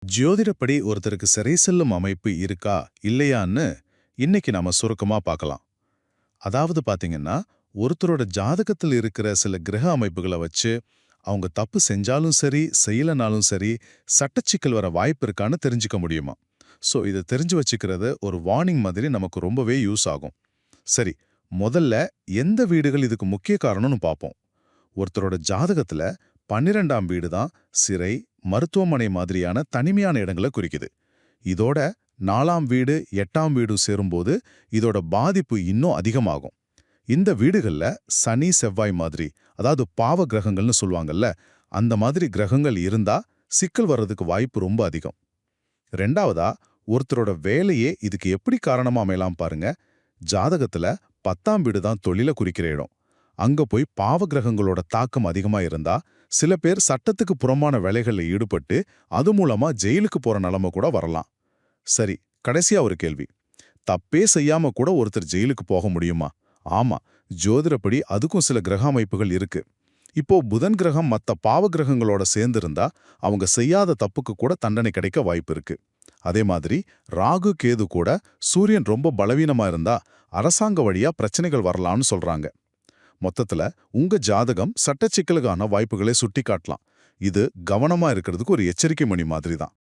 ஜோதிடப்படி ஒருத்தருக்கு சிறை செல்லும் அமைப்பு இருக்கா இல்லையான்னு இன்னைக்கு நாம சுருக்கமா பார்க்கலாம். அதாவது பாத்தீங்கன்னா, ஒருத்தரோட ஜாதகத்தில் இருக்கிற சில கிரக அமைப்புகளை வச்சு அவங்க தப்பு செஞ்சாலும் சரி செய்யலனாலும் சரி சட்டச்சிக்கல் வர வாய்ப்பு இருக்கான்னு தெரிஞ்சுக்க முடியுமா. இதை தெரிஞ்சு வச்சுக்கிறது ஒரு வார்னிங் மாதிரி நமக்கு ரொம்பவே யூஸ் ஆகும். சரி, முதல்ல எந்த வீடுகள் இதுக்கு முக்கிய காரணம்னு பார்ப்போம். ஒருத்தரோட ஜாதகத்துல 12ஆம் வீடு தான் சிறை, மருத்துவமனை மாதிரியான தனிமையான இடங்களை குறிக்குது. இதோட 4ஆம் வீடு 8ஆம் வீடும் சேரும்போது இதோட பாதிப்பு இன்னும் அதிகமாகும். இந்த வீடுகள்ல சனி செவ்வாய் மாதிரி, அதாவது பாவ கிரகங்கள்னு சொல்லுவாங்கல்ல, அந்த மாதிரி கிரகங்கள் இருந்தா சிக்கல் வர்றதுக்கு வாய்ப்பு ரொம்ப அதிகம். ரெண்டாவதா, ஒருத்தரோட வேலையே இதுக்கு எப்படி காரணமா அமையலாம் பாருங்க. ஜாதகத்துல 10ஆம் வீடு தான் தொழில குறிக்கிற இடம். அங்க போய் பாவ கிரகங்களோட தாக்கம் அதிகமா இருந்தா சில பேர் சட்டத்துக்கு புறம்பான வேலைகள்ல ஈடுபட்டு அது மூலமா ஜெயிலுக்கு போற நிலைமை கூட வரலாம். சரி, கடைசியா ஒரு கேள்வி. தப்பே செய்யாம கூட ஒருத்தர் ஜெயிலுக்கு போக முடியுமா? ஆமா, ஜோதிடப்படி அதுக்கும் சில கிரக அமைப்புகள் இருக்கு. இப்போ புதன் கிரகம் மத்த பாவ கிரகங்களோட சேர்ந்திருந்தா அவங்க செய்யாத தப்புக்கு கூட தண்டனை கிடைக்க வாய்ப்பு இருக்கு. அதே மாதிரி ராகு கேது கூட சூரியன் ரொம்ப பலவீனமா இருந்தா அரசாங்க வழியா பிரச்சனைகள் வரலாம்னு சொல்றாங்க. மொத்தத்துல உங்க ஜாதகம் சட்ட சிக்கலுக்கான வாய்ப்புகளை சுட்டி காட்டலாம். இது கவனமா இருக்கிறதுக்கு ஒரு எச்சரிக்கை மணி மாதிரி தான்.